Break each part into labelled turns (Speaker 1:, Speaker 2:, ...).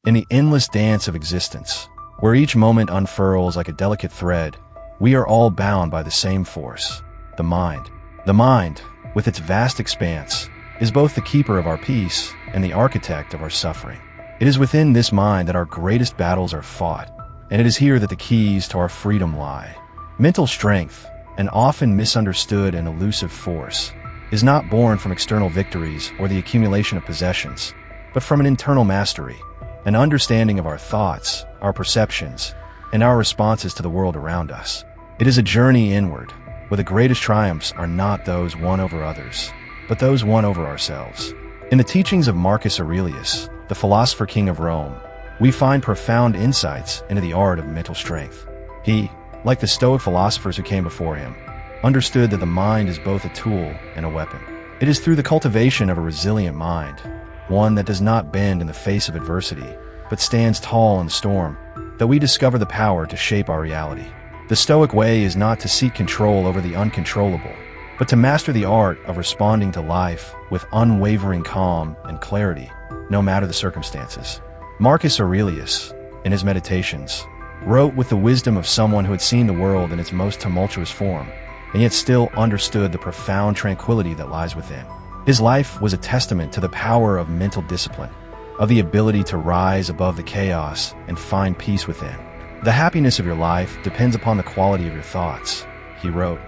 Speaker 1: In the endless dance of existence, where each moment unfurls like a delicate thread, we are all bound by the same force, the mind. The mind, with its vast expanse, is both the keeper of our peace and the architect of our suffering. It is within this mind that our greatest battles are fought, and it is here that the keys to our freedom lie. Mental strength, an often misunderstood and elusive force, is not born from external victories or the accumulation of possessions, but from an internal mastery, an understanding of our thoughts, our perceptions, and our responses to the world around us. It is a journey inward, where the greatest triumphs are not those won over others, but those won over ourselves. In the teachings of Marcus Aurelius, the philosopher king of Rome, we find profound insights into the art of mental strength. He, like the Stoic philosophers who came before him, understood that the mind is both a tool and a weapon. It is through the cultivation of a resilient mind, one that does not bend in the face of adversity, but stands tall in the storm, that we discover the power to shape our reality. The Stoic way is not to seek control over the uncontrollable, but to master the art of responding to life with unwavering calm and clarity, no matter the circumstances. Marcus Aurelius, in his Meditations, wrote with the wisdom of someone who had seen the world in its most tumultuous form, and yet still understood the profound tranquility that lies within. His life was a testament to the power of mental discipline, of the ability to rise above the chaos and find peace within. The happiness of your life depends upon the quality of your thoughts, he wrote,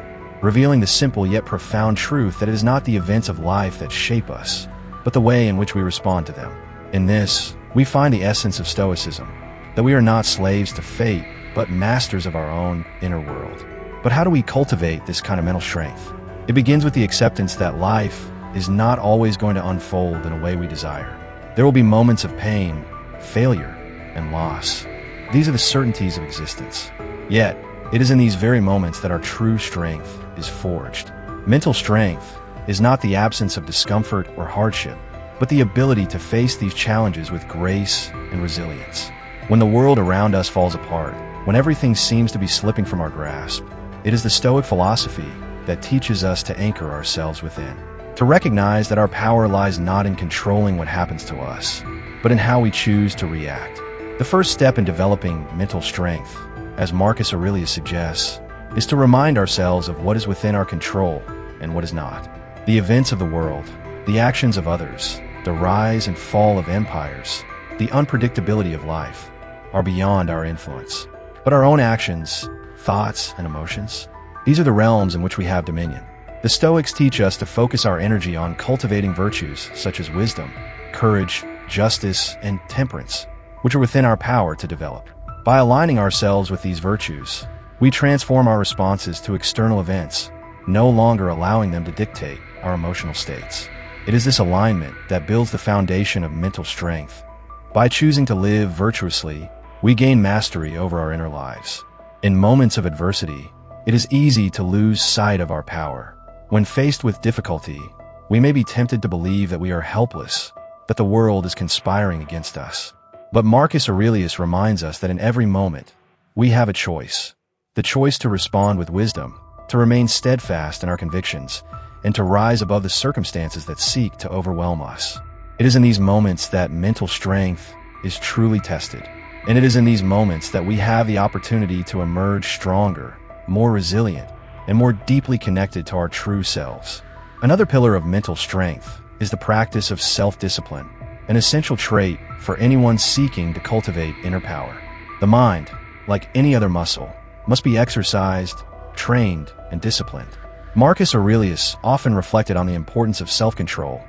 Speaker 1: revealing the simple yet profound truth that it is not the events of life that shape us, but the way in which we respond to them. In this, we find the essence of Stoicism, that we are not slaves to fate, but masters of our own inner world. But how do we cultivate this kind of mental strength? It begins with the acceptance that life is not always going to unfold in a way we desire. There will be moments of pain, failure, and loss. These are the certainties of existence. Yet, it is in these very moments that our true strength is forged. Mental strength is not the absence of discomfort or hardship, but the ability to face these challenges with grace and resilience. When the world around us falls apart, when everything seems to be slipping from our grasp, it is the Stoic philosophy that teaches us to anchor ourselves within, to recognize that our power lies not in controlling what happens to us, but in how we choose to react. The first step in developing mental strength, as Marcus Aurelius suggests, is to remind ourselves of what is within our control and what is not. The events of the world, the actions of others, the rise and fall of empires, the unpredictability of life, are beyond our influence. But our own actions, thoughts, and emotions, these are the realms in which we have dominion. The Stoics teach us to focus our energy on cultivating virtues such as wisdom, courage, justice, and temperance, which are within our power to develop. By aligning ourselves with these virtues, we transform our responses to external events, no longer allowing them to dictate our emotional states. It is this alignment that builds the foundation of mental strength. By choosing to live virtuously, we gain mastery over our inner lives. In moments of adversity, it is easy to lose sight of our power. When faced with difficulty, we may be tempted to believe that we are helpless, that the world is conspiring against us. But Marcus Aurelius reminds us that in every moment, we have a choice. The choice to respond with wisdom, to remain steadfast in our convictions, and to rise above the circumstances that seek to overwhelm us. It is in these moments that mental strength is truly tested. And it is in these moments that we have the opportunity to emerge stronger, more resilient, and more deeply connected to our true selves. Another pillar of mental strength is the practice of self-discipline, an essential trait for anyone seeking to cultivate inner power. The mind, like any other muscle, must be exercised, trained, and disciplined. Marcus Aurelius often reflected on the importance of self-control,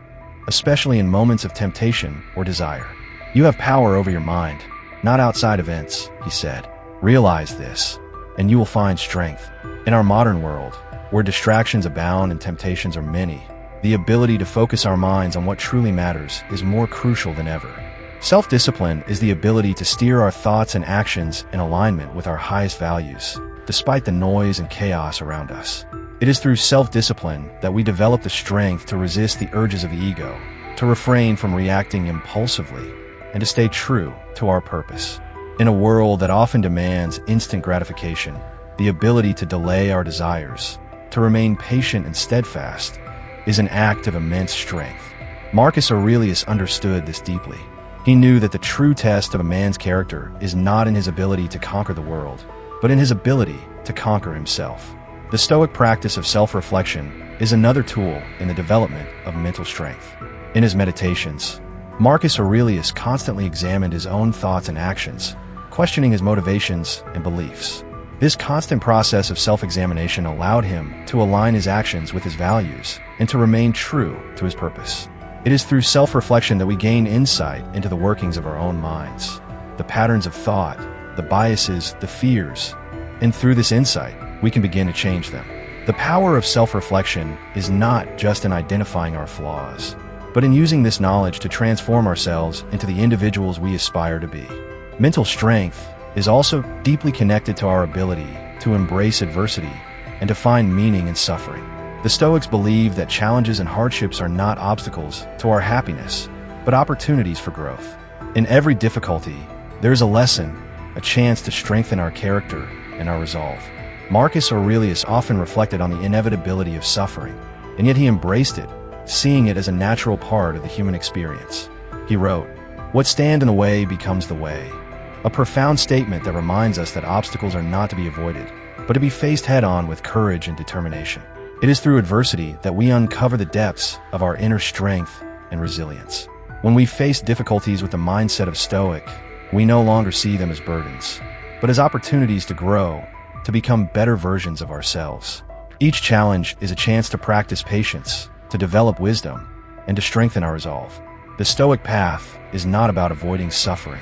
Speaker 1: especially in moments of temptation or desire. You have power over your mind, not outside events, he said. Realize this, and you will find strength. In our modern world, where distractions abound and temptations are many, the ability to focus our minds on what truly matters is more crucial than ever. Self-discipline is the ability to steer our thoughts and actions in alignment with our highest values, despite the noise and chaos around us. It is through self-discipline that we develop the strength to resist the urges of the ego, to refrain from reacting impulsively, and to stay true to our purpose. In a world that often demands instant gratification, the ability to delay our desires, to remain patient and steadfast, is an act of immense strength. Marcus Aurelius understood this deeply. He knew that the true test of a man's character is not in his ability to conquer the world, but in his ability to conquer himself. The Stoic practice of self-reflection is another tool in the development of mental strength. In his meditations, Marcus Aurelius constantly examined his own thoughts and actions, questioning his motivations and beliefs. This constant process of self-examination allowed him to align his actions with his values and to remain true to his purpose. It is through self-reflection that we gain insight into the workings of our own minds, the patterns of thought, the biases, the fears, and through this insight, we can begin to change them. The power of self-reflection is not just in identifying our flaws, but in using this knowledge to transform ourselves into the individuals we aspire to be. Mental strength is also deeply connected to our ability to embrace adversity and to find meaning in suffering. The Stoics believe that challenges and hardships are not obstacles to our happiness, but opportunities for growth. In every difficulty, there is a lesson, a chance to strengthen our character and our resolve. Marcus Aurelius often reflected on the inevitability of suffering, and yet he embraced it, seeing it as a natural part of the human experience. He wrote, "What stands in the way becomes the way," a profound statement that reminds us that obstacles are not to be avoided, but to be faced head-on with courage and determination. It is through adversity that we uncover the depths of our inner strength and resilience. When we face difficulties with the mindset of Stoic, we no longer see them as burdens, but as opportunities to grow, to become better versions of ourselves. Each challenge is a chance to practice patience, to develop wisdom, and to strengthen our resolve. The Stoic path is not about avoiding suffering.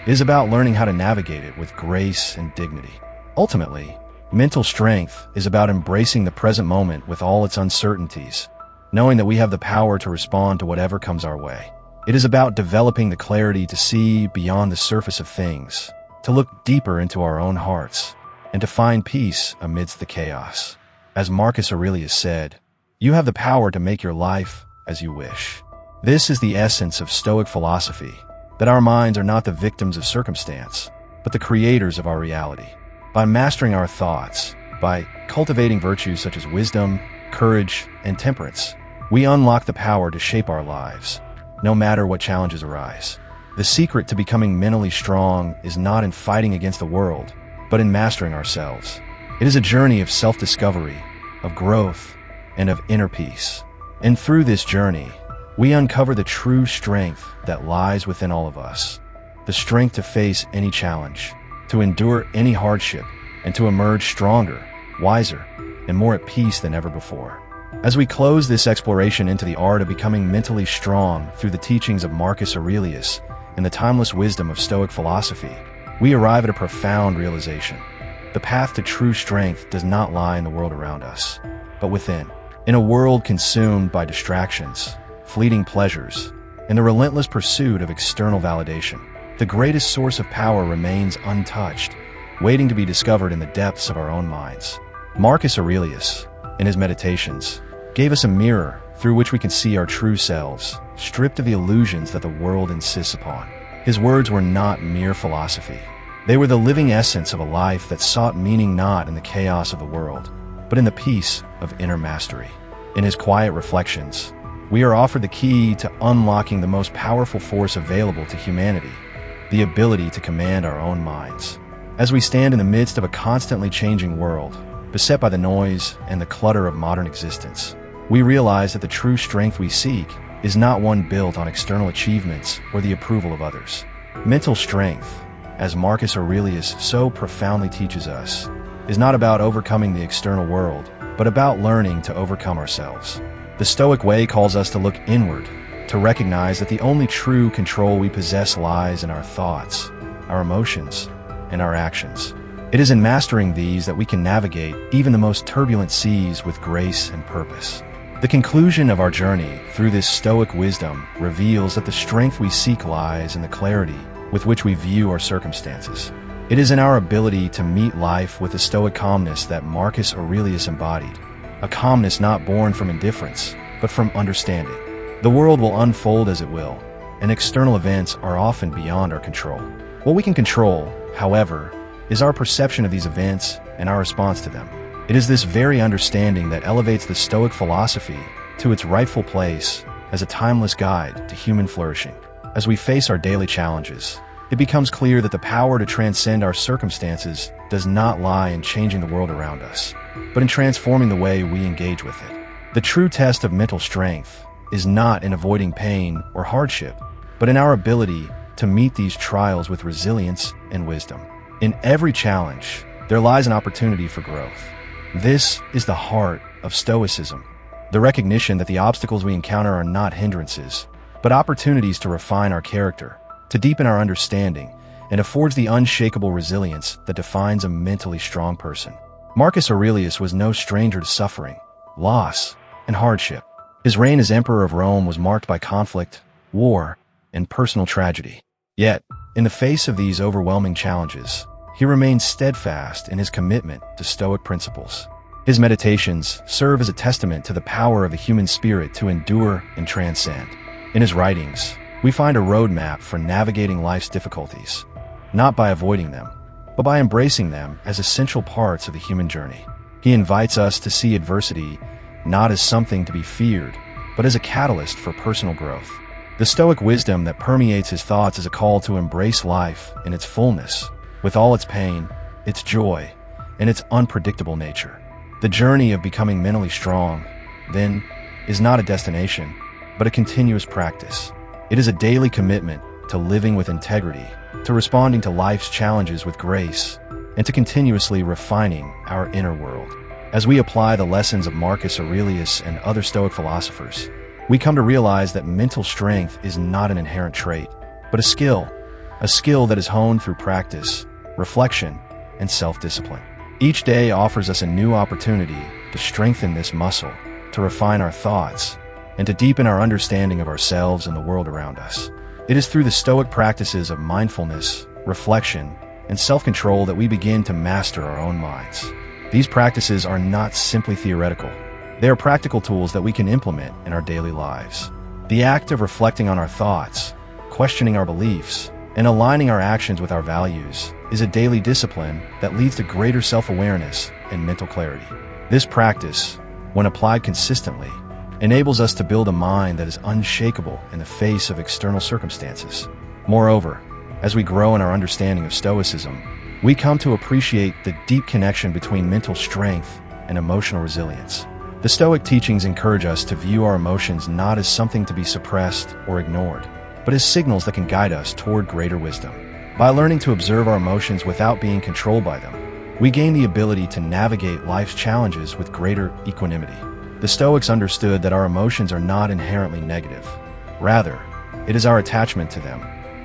Speaker 1: It is about learning how to navigate it with grace and dignity. Ultimately, mental strength is about embracing the present moment with all its uncertainties, knowing that we have the power to respond to whatever comes our way. It is about developing the clarity to see beyond the surface of things, to look deeper into our own hearts, and to find peace amidst the chaos. As Marcus Aurelius said, "You have the power to make your life as you wish." This is the essence of Stoic philosophy, that our minds are not the victims of circumstance, but the creators of our reality. By mastering our thoughts, by cultivating virtues such as wisdom, courage, and temperance, we unlock the power to shape our lives, no matter what challenges arise. The secret to becoming mentally strong is not in fighting against the world, but in mastering ourselves. It is a journey of self-discovery, of growth, and of inner peace. And through this journey, we uncover the true strength that lies within all of us. The strength to face any challenge, to endure any hardship, and to emerge stronger, wiser, and more at peace than ever before. As we close this exploration into the art of becoming mentally strong through the teachings of Marcus Aurelius and the timeless wisdom of Stoic philosophy, we arrive at a profound realization. The path to true strength does not lie in the world around us, but within. In a world consumed by distractions, fleeting pleasures, and the relentless pursuit of external validation, the greatest source of power remains untouched, waiting to be discovered in the depths of our own minds. Marcus Aurelius, in his meditations, gave us a mirror through which we can see our true selves, stripped of the illusions that the world insists upon. His words were not mere philosophy. They were the living essence of a life that sought meaning not in the chaos of the world, but in the peace of inner mastery. In his quiet reflections, we are offered the key to unlocking the most powerful force available to humanity, the ability to command our own minds. As we stand in the midst of a constantly changing world, beset by the noise and the clutter of modern existence, we realize that the true strength we seek is not one built on external achievements or the approval of others. Mental strength, as Marcus Aurelius so profoundly teaches us, is not about overcoming the external world, but about learning to overcome ourselves. The Stoic way calls us to look inward, to recognize that the only true control we possess lies in our thoughts, our emotions, and our actions. It is in mastering these that we can navigate even the most turbulent seas with grace and purpose. The conclusion of our journey through this Stoic wisdom reveals that the strength we seek lies in the clarity with which we view our circumstances. It is in our ability to meet life with the Stoic calmness that Marcus Aurelius embodied, a calmness not born from indifference, but from understanding. The world will unfold as it will, and external events are often beyond our control. What we can control, however, is our perception of these events and our response to them. It is this very understanding that elevates the Stoic philosophy to its rightful place as a timeless guide to human flourishing. As we face our daily challenges, it becomes clear that the power to transcend our circumstances does not lie in changing the world around us, but in transforming the way we engage with it. The true test of mental strength is not in avoiding pain or hardship, but in our ability to meet these trials with resilience and wisdom. In every challenge, there lies an opportunity for growth. This is the heart of Stoicism, the recognition that the obstacles we encounter are not hindrances, but opportunities to refine our character, to deepen our understanding, and affords the unshakable resilience that defines a mentally strong person. Marcus Aurelius was no stranger to suffering, loss, and hardship. His reign as emperor of Rome was marked by conflict, war, and personal tragedy. Yet, in the face of these overwhelming challenges, he remained steadfast in his commitment to Stoic principles. His meditations serve as a testament to the power of the human spirit to endure and transcend. In his writings, we find a roadmap for navigating life's difficulties, not by avoiding them, but by embracing them as essential parts of the human journey. He invites us to see adversity not as something to be feared, but as a catalyst for personal growth. The Stoic wisdom that permeates his thoughts is a call to embrace life in its fullness, with all its pain, its joy, and its unpredictable nature. The journey of becoming mentally strong, then, is not a destination, but a continuous practice. It is a daily commitment to living with integrity, to responding to life's challenges with grace, and to continuously refining our inner world. As we apply the lessons of Marcus Aurelius and other Stoic philosophers, we come to realize that mental strength is not an inherent trait, but a skill that is honed through practice, reflection, and self-discipline. Each day offers us a new opportunity to strengthen this muscle, to refine our thoughts, and to deepen our understanding of ourselves and the world around us. It is through the Stoic practices of mindfulness, reflection, and self-control that we begin to master our own minds. These practices are not simply theoretical. They are practical tools that we can implement in our daily lives. The act of reflecting on our thoughts, questioning our beliefs, and aligning our actions with our values is a daily discipline that leads to greater self-awareness and mental clarity. This practice, when applied consistently, enables us to build a mind that is unshakable in the face of external circumstances. Moreover, as we grow in our understanding of Stoicism, we come to appreciate the deep connection between mental strength and emotional resilience. The Stoic teachings encourage us to view our emotions not as something to be suppressed or ignored, but as signals that can guide us toward greater wisdom. By learning to observe our emotions without being controlled by them, we gain the ability to navigate life's challenges with greater equanimity. The Stoics understood that our emotions are not inherently negative. Rather, it is our attachment to them,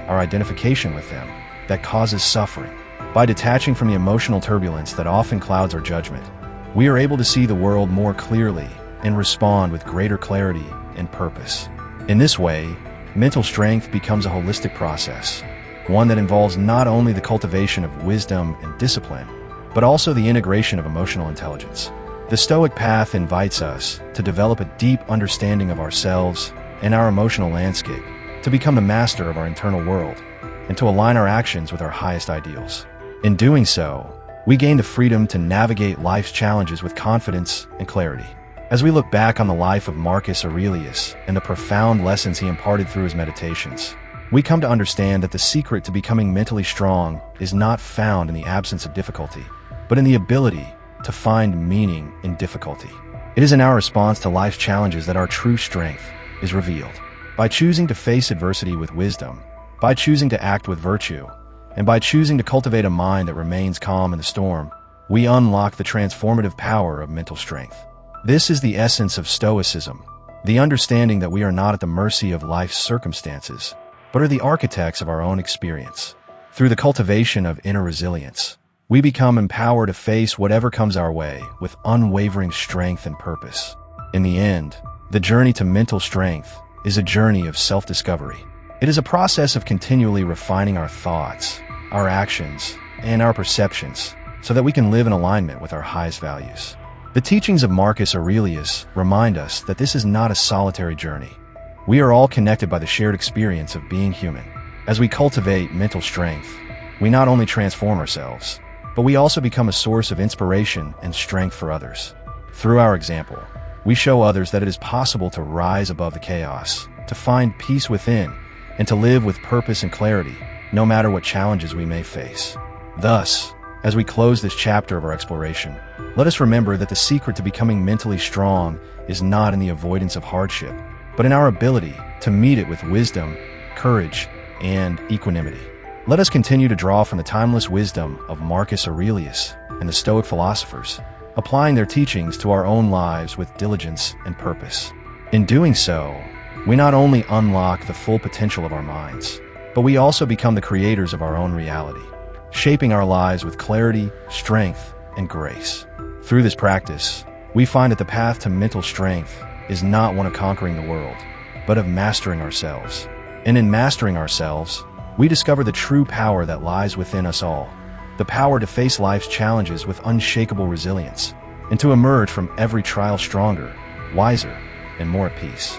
Speaker 1: our identification with them, that causes suffering. By detaching from the emotional turbulence that often clouds our judgment, we are able to see the world more clearly and respond with greater clarity and purpose. In this way, mental strength becomes a holistic process, one that involves not only the cultivation of wisdom and discipline, but also the integration of emotional intelligence. The Stoic path invites us to develop a deep understanding of ourselves and our emotional landscape, to become the master of our internal world, and to align our actions with our highest ideals. In doing so, we gain the freedom to navigate life's challenges with confidence and clarity. As we look back on the life of Marcus Aurelius and the profound lessons he imparted through his meditations, we come to understand that the secret to becoming mentally strong is not found in the absence of difficulty, but in the ability to find meaning in difficulty. It is in our response to life's challenges that our true strength is revealed. By choosing to face adversity with wisdom, by choosing to act with virtue, and by choosing to cultivate a mind that remains calm in the storm, we unlock the transformative power of mental strength. This is the essence of Stoicism, the understanding that we are not at the mercy of life's circumstances, but are the architects of our own experience. Through the cultivation of inner resilience, we become empowered to face whatever comes our way with unwavering strength and purpose. In the end, the journey to mental strength is a journey of self-discovery. It is a process of continually refining our thoughts, our actions, and our perceptions so that we can live in alignment with our highest values. The teachings of Marcus Aurelius remind us that this is not a solitary journey. We are all connected by the shared experience of being human. As we cultivate mental strength, we not only transform ourselves, but we also become a source of inspiration and strength for others. Through our example, we show others that it is possible to rise above the chaos, to find peace within, and to live with purpose and clarity, no matter what challenges we may face. Thus, as we close this chapter of our exploration, let us remember that the secret to becoming mentally strong is not in the avoidance of hardship, but in our ability to meet it with wisdom, courage, and equanimity. Let us continue to draw from the timeless wisdom of Marcus Aurelius and the Stoic philosophers, applying their teachings to our own lives with diligence and purpose. In doing so, we not only unlock the full potential of our minds, but we also become the creators of our own reality, shaping our lives with clarity, strength, and grace. Through this practice, we find that the path to mental strength is not one of conquering the world, but of mastering ourselves. And in mastering ourselves, we discover the true power that lies within us all, the power to face life's challenges with unshakable resilience, and to emerge from every trial stronger, wiser, and more at peace.